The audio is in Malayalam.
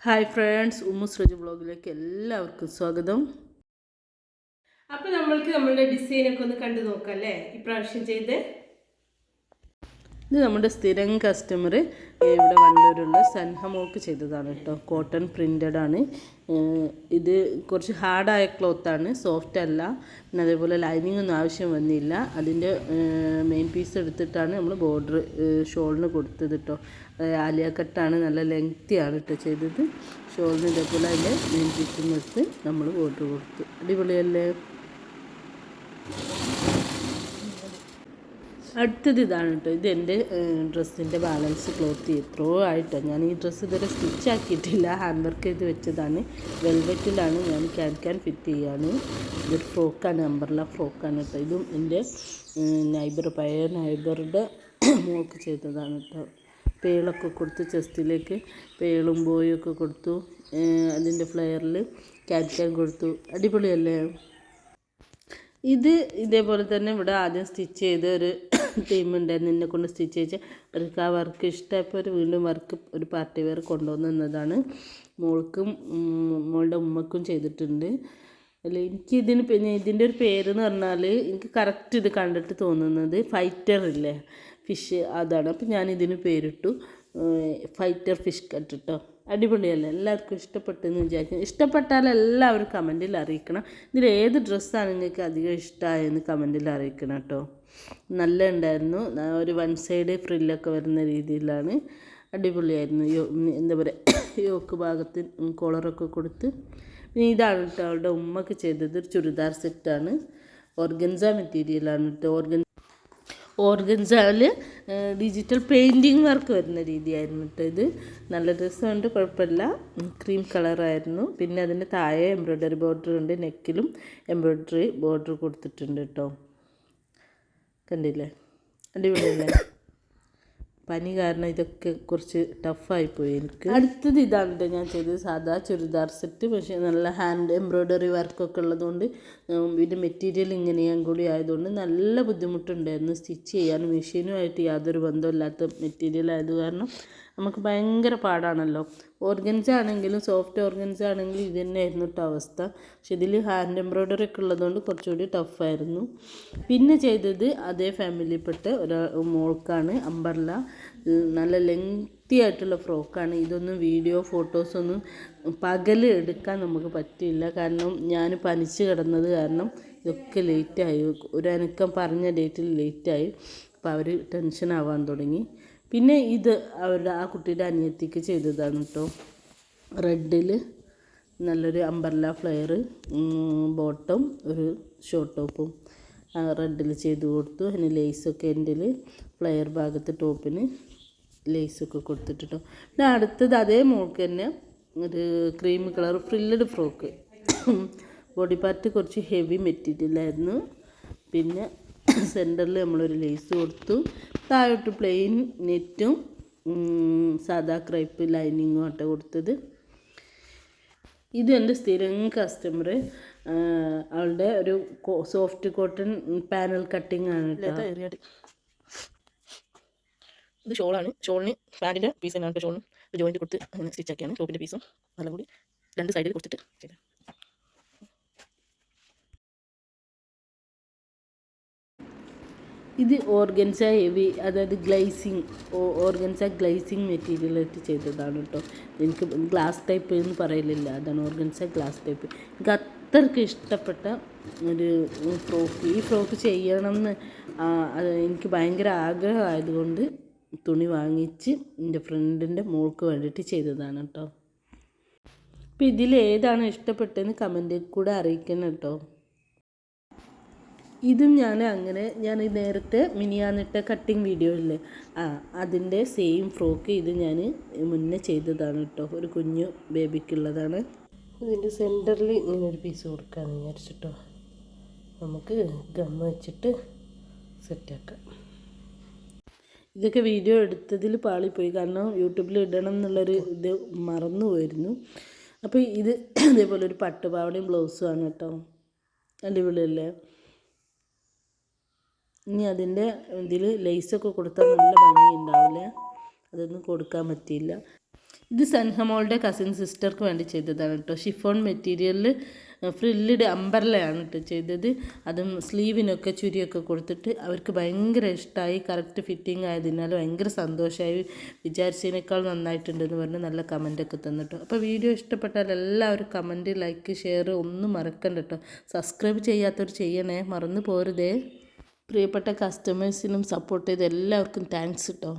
ഹായ് ഫ്രണ്ട്സ്, ഉമ്മുസ്രജ് ബ്ലോഗിലേക്ക് എല്ലാവർക്കും സ്വാഗതം. അപ്പോൾ നമ്മൾക്ക് നമ്മളുടെ ഡിസൈനൊക്കെ ഒന്ന് കണ്ടു നോക്കാം അല്ലേ. ഇപ്രാവശ്യം ചെയ്ത് ഇത് നമ്മുടെ സ്ഥിരം കസ്റ്റമർ ഇവിടെ വണ്ടൂരുള്ള സൻഹമോക്ക് ചെയ്തതാണ് കേട്ടോ. കോട്ടൺ പ്രിൻ്റഡ് ആണ്. ഇത് കുറച്ച് ഹാർഡായ ക്ലോത്താണ്, സോഫ്റ്റ് അല്ല. പിന്നെ അതേപോലെ ലൈനിങ് ഒന്നും ആവശ്യം വന്നില്ല. അതിൻ്റെ മെയിൻ പീസ് എടുത്തിട്ടാണ് നമ്മൾ ബോർഡർ ഷോളിന് കൊടുത്തത് കേട്ടോ. ആലിയ കട്ടാണ്, നല്ല ലെങ്തിയാണ് കേട്ടോ ചെയ്തത്. ഷോളിന് ഇതേപോലെ അതിൻ്റെ മെയിൻ പീസും എടുത്ത് നമ്മൾ ബോർഡർ കൊടുത്തു. അടിപൊളിയല്ലേ. അടുത്തത് ഇതാണ് കേട്ടോ. ഇത് എൻ്റെ ഡ്രസ്സിൻ്റെ ബാലൻസ് ക്ലോത്ത് എത്രയോ ആയിട്ടോ. ഞാൻ ഈ ഡ്രസ്സ് ഇതുവരെ സ്റ്റിച്ച് ആക്കിയിട്ടില്ല, ഹാൻഡ് വർക്ക് ചെയ്ത് വെച്ചതാണ്. വെൽവെറ്റിലാണ് ഞാൻ ക്യാൻ ഫിറ്റ് ചെയ്യാണ്. ഇതൊരു ഫ്രോക്കാണ്, അംബ്രല്ല ഫ്രോക്കാണ് കേട്ടോ. ഇതും എൻ്റെ പഴയ നൈബറുടെ മോൾക്ക് ചെയ്തതാണ് കേട്ടോ. പേളൊക്കെ കൊടുത്ത് ചെസ്റ്റിലേക്ക് പേളും ബോയൊക്കെ കൊടുത്തു. അതിൻ്റെ ഫ്ലെയറിൽ ക്യാൻ കൊടുത്തു. അടിപൊളിയല്ലേ. ഇത് ഇതേപോലെ തന്നെ ഇവിടെ ആദ്യം സ്റ്റിച്ച് ചെയ്ത ഒരു ടീമുണ്ടായിരുന്നു, എന്നെ കൊണ്ട് സ്റ്റിച്ച് ചെയ്ത് അവർക്ക് ആ വർക്ക് ഇഷ്ടമായപ്പോൾ ഒരു വീണ്ടും വർക്ക് ഒരു പാർട്ടി വെയർ കൊണ്ടുവന്നതാണ്. മോൾക്കും മോളുടെ ഉമ്മക്കും ചെയ്തിട്ടുണ്ട്. അല്ല, എനിക്ക് പിന്നെ ഇതിൻ്റെ ഒരു പേരെന്ന് പറഞ്ഞാൽ എനിക്ക് കറക്റ്റ് ഇത് കണ്ടിട്ട് തോന്നുന്നത് ഫൈറ്റർ ഇല്ലേ, ഫിഷ്, അതാണ്. അപ്പോൾ ഞാനിതിന് പേരിട്ടു ഫൈറ്റർ ഫിഷ് കട്ട് കേട്ടോ. അടിപൊളിയല്ലേ, എല്ലാവർക്കും ഇഷ്ടപ്പെട്ടെന്ന് വിചാരിക്കുന്നു. ഇഷ്ടപ്പെട്ടാൽ എല്ലാവരും കമൻറ്റിൽ അറിയിക്കണം. ഇതിൽ ഏത് ഡ്രസ്സാണ് നിങ്ങൾക്ക് അധികം ഇഷ്ടമായെന്ന് കമൻറ്റിൽ അറിയിക്കണം കേട്ടോ. നല്ല ഉണ്ടായിരുന്നു, ഒരു വൺ സൈഡ് ഫ്രില്ലൊക്കെ വരുന്ന രീതിയിലാണ്. അടിപൊളിയായിരുന്നു. എന്താ പറയുക, യോക്ക് ഭാഗത്ത് കോളറൊക്കെ കൊടുത്ത്. പിന്നെ ഇതാണ് കേട്ടോ അവളുടെ ഉമ്മക്ക് ചെയ്തത്. ഒരു ചുരിദാർ സെറ്റാണ്, ഓർഗൻസ മെറ്റീരിയലാണ് കേട്ടോ. ഓർഗൻസയിൽ ഡിജിറ്റൽ പെയിൻറ്റിങ് വർക്ക് വരുന്ന രീതിയായിരുന്നു കേട്ടോ. ഇത് നല്ല രസമുണ്ട്, കുഴപ്പമില്ല. ക്രീം കളറായിരുന്നു. പിന്നെ അതിൻ്റെ താഴെ എംബ്രോയ്ഡറി ബോർഡർ ഉണ്ട്, നെക്കിലും എംബ്രോയ്ഡറി ബോർഡർ കൊടുത്തിട്ടുണ്ട് കേട്ടോ. കണ്ടില്ലേ, അടിപൊളിയല്ലേ. പനി കാരണം ഇതൊക്കെ കുറച്ച് ടഫായിപ്പോയി എനിക്ക്. അടുത്തത് ഇതാണ് കേട്ടോ ഞാൻ ചെയ്തത്, സാധാ ചുരിദാർ സെറ്റ്. പക്ഷേ നല്ല ഹാൻഡ് എംബ്രോയ്ഡറി വർക്കൊക്കെ ഉള്ളതുകൊണ്ട് ഇതിൻ്റെ മെറ്റീരിയൽ ഇങ്ങനെയും കൂടി ആയതുകൊണ്ട് നല്ല ബുദ്ധിമുട്ടുണ്ടായിരുന്നു സ്റ്റിച്ച് ചെയ്യാൻ. മെഷീനുമായിട്ട് യാതൊരു ബന്ധമില്ലാത്ത മെറ്റീരിയൽ ആയത് കാരണം നമുക്ക് ഭയങ്കര പാടാണല്ലോ. ഓർഗൻസ ആണെങ്കിലും സോഫ്റ്റ് ഓർഗൻസ ആണെങ്കിലും ഇത് തന്നെയായിരുന്നു കേട്ടോ അവസ്ഥ. പക്ഷെ ഇതിൽ ഹാൻഡ് എംബ്രോയ്ഡറി ഒക്കെ ഉള്ളതുകൊണ്ട് കുറച്ചുകൂടി ടഫായിരുന്നു. പിന്നെ ചെയ്തത് അതേ ഫാമിലിയിൽപ്പെട്ട മോൾക്കാണ്, അംബർല. നല്ല ലെങ്തി ആയിട്ടുള്ള ഫ്രോക്കാണ്. ഇതൊന്നും വീഡിയോ ഫോട്ടോസൊന്നും പകൽ എടുക്കാൻ നമുക്ക് പറ്റില്ല, കാരണം ഞാൻ പനിച്ച് കിടന്നത് കാരണം ഇതൊക്കെ ലേറ്റായി. ഒരു അനക്കം പറഞ്ഞ ഡേറ്റിൽ ലേറ്റായി. അപ്പോൾ അവർ ടെൻഷൻ ആവാൻ തുടങ്ങി. പിന്നെ ഇത് അവരുടെ ആ കുട്ടിയുടെ അനിയത്തിക്ക് ചെയ്തതാണ് കേട്ടോ. റെഡിൽ നല്ലൊരു അംബർല ഫ്ലെയർ, ബോട്ടം ഒരു ഷോർട്ട് ടോപ്പും റെഡിൽ ചെയ്ത് കൊടുത്തു. അതിന് ലേസൊക്കെ എൻ്റെ ഫ്ലെയർ ഭാഗത്ത് ടോപ്പിന് ലേസൊക്കെ കൊടുത്തിട്ടോ. പിന്നെ അടുത്തത് അതേ മോൾക്ക് തന്നെ ഒരു cream colour frilled frock. Body part കുറച്ച് ഹെവി മെറ്റീരിയലായിരുന്നു. പിന്നെ സെൻറ്ററിൽ നമ്മളൊരു ലേസ് കൊടുത്തു. താഴോട്ട് പ്ലെയിൻ നെറ്റും സാദാ ക്രൈപ്പ് ലൈനിങ്ങും ആട്ടോ കൊടുത്തത്. ഇത് എൻ്റെ സ്ഥിരം കസ്റ്റമർ, അവളുടെ ഒരു സോഫ്റ്റ് കോട്ടൺ പാനൽ കട്ടിങ് ആണ് കേട്ടോ. ഇത് ഷോളാണ്, ഷോളിന് പാൻറ്റിൻ്റെ പീസ് തന്നെയാണ് കേട്ടോ. ഷോളിന് ജോയിൻറ്റ് കൊടുത്ത് അങ്ങനെ സ്റ്റിച്ചാക്കിയാണ്. ടോപ്പിൻ്റെ പീസും നല്ല കൂടി രണ്ട് സൈഡിൽ കൊടുത്തിട്ട് ചെയ്തത്. ഇത് ഓർഗൻസ ഹെവി, അതായത് ഗ്ലേസിങ്, ഓർഗൻസ ഗ്ലേസിങ് മെറ്റീരിയലായിട്ട് ചെയ്തതാണ് കേട്ടോ. എനിക്ക് ഗ്ലാസ് ടൈപ്പ് എന്ന് പറയലില്ല, അതാണ് ഓർഗൻസ ഗ്ലാസ് ടൈപ്പ്. എനിക്ക് അത്രയ്ക്ക് ഇഷ്ടപ്പെട്ട ഒരു ഫ്രോക്ക്. ഈ ഫ്രോക്ക് ചെയ്യണം എന്ന് എനിക്ക് ഭയങ്കര ആഗ്രഹമായതുകൊണ്ട് തുണി വാങ്ങിച്ച് എൻ്റെ ഫ്രണ്ടിൻ്റെ മോൾക്ക് വേണ്ടിയിട്ട് ചെയ്തതാണ് കേട്ടോ. അപ്പോൾ ഇതിൽ ഏതാണ് ഇഷ്ടപ്പെട്ടതെന്ന് കമൻറ്റിൽ കൂടെ അറിയിക്കണം കേട്ടോ. ഇതും ഞാൻ നേരത്തെ മിനിയാന്നിട്ട കട്ടിങ് വീഡിയോ ഇല്ലേ, അതിൻ്റെ സെയിം ഫ്രോക്ക് ഇത് ഞാൻ മുന്നേ ചെയ്തതാണ് കേട്ടോ. ഒരു കുഞ്ഞു ബേബിക്കുള്ളതാണ്. ഇതിൻ്റെ സെൻറ്ററിൽ ഇങ്ങനെ ഒരു പീസ് കൊടുക്കാമെന്ന് വിചാരിച്ചിട്ടോ. നമുക്ക് ഗം വെച്ചിട്ട് സെറ്റാക്കാം. ഇതൊക്കെ വീഡിയോ എടുത്തതിൽ പാളിപ്പോയി, കാരണം യൂട്യൂബിൽ ഇടണം എന്നുള്ളൊരു ഇത് മറന്നു പോയിരുന്നു. അപ്പോൾ ഇത് അതേപോലെ ഒരു പട്ടുപാവടയും ബ്ലൗസും ആണ് കേട്ടോ. അടിപൊളിയല്ലേ. ഇനി അതിൻ്റെ ഇതിൽ ലേസൊക്കെ കൊടുത്താൽ നല്ല ഭംഗി ഉണ്ടാവില്ല, അതൊന്നും കൊടുക്കാൻ പറ്റിയില്ല. ഇത് സൻഹമോളുടെ കസിൻ സിസ്റ്റർക്ക് വേണ്ടി ചെയ്തതാണ് കേട്ടോ. ഷിഫോൺ മെറ്റീരിയലിൽ ഫ്രില്ലിഡ് അംബർലയാണ് കേട്ടോ ചെയ്തത്. അതും സ്ലീവിനൊക്കെ ചുരിയൊക്കെ കൊടുത്തിട്ട് അവർക്ക് ഭയങ്കര ഇഷ്ടമായി. കറക്റ്റ് ഫിറ്റിംഗ് ആയതിനാൽ ഭയങ്കര സന്തോഷമായി. വിചാരിച്ചതിനേക്കാൾ നന്നായിട്ടുണ്ടെന്ന് പറഞ്ഞ് നല്ല കമൻറ്റൊക്കെ തന്നിട്ടോ. അപ്പോൾ വീഡിയോ ഇഷ്ടപ്പെട്ടാൽ എല്ലാവരും കമൻറ്റ്, ലൈക്ക്, ഷെയർ ഒന്നും മറക്കണ്ട കേട്ടോ. സബ്സ്ക്രൈബ് ചെയ്യാത്തവർ ചെയ്യണേ, മറന്നു പോരുതേ. പ്രിയപ്പെട്ട കസ്റ്റമേഴ്സിനും സപ്പോർട്ട് ചെയ്ത് എല്ലാവർക്കും താങ്ക്സ് കേട്ടോ.